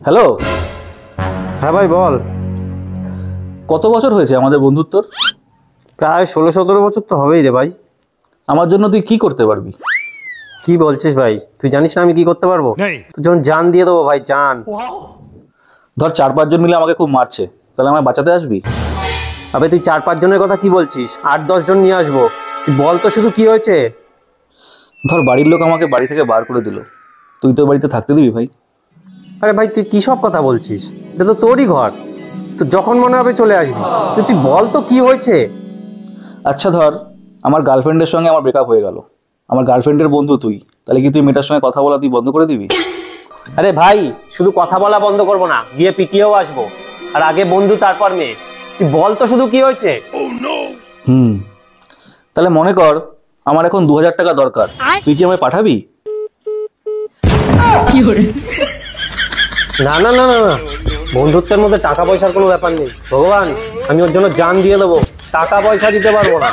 Hello. হ্যাঁ ভাই বল। কত বছর হয়েছে আমাদের বন্ধুত্বর? প্রায় 16-17 বছর তো হবেই রে ভাই। আমার জন্য তুই কি করতে পারবি? কি বলছিস ভাই? তুই জানিস না আমি কি করতে পারবো? তুই যখন জান দিয়ে দেবো ভাই, জান। ধর 4-5 জন মিলে আমাকে খুব মারছে, তাহলে আমায় বাঁচাতে আসবি? আবে তুই 4-5 জনের কথা কি বলছিস? 8-10 জন নিয়ে আসবো। তুই বল তো শুধু কি হয়েছে। ধর বাড়ির লোক আমাকে বাড়ি থেকে বার করে দিল, তুই তো বাড়িতে থাকতে দিবি ভাই? আরে ভাই তুই কি সব কথা বলছিস? এটা তো তোরই ঘর, তো যখন মনে হবে চলে আসবি। তুই বল তো কি হয়েছে। আচ্ছা ধর আমার গার্লফ্রেন্ডের সঙ্গে আমার ব্রেকআপ হয়ে গেল, আমার গার্লফ্রেন্ডের বন্ধু তুই, তাহলে কি তুই মেয়েটার সঙ্গে কথা বলা তুই বন্ধ করে দিবি? আরে ভাই শুধু কথা বলা বন্ধ করবো না, গিয়ে পিটিয়েও আসবো। আর আগে বন্ধু তারপর মেয়ে। তুই বল তো শুধু কি হয়েছে। তাহলে মনে কর আমার এখন 2000 টাকা দরকার, তুই কি আমায় পাঠাবি? না না না না না, বন্ধুত্বের মধ্যে টাকা পয়সার কোনো ব্যাপার নেই। ভগবান, আমি ওর জন্য জান দিয়ে দেবো, টাকা পয়সা দিতে পারবো না।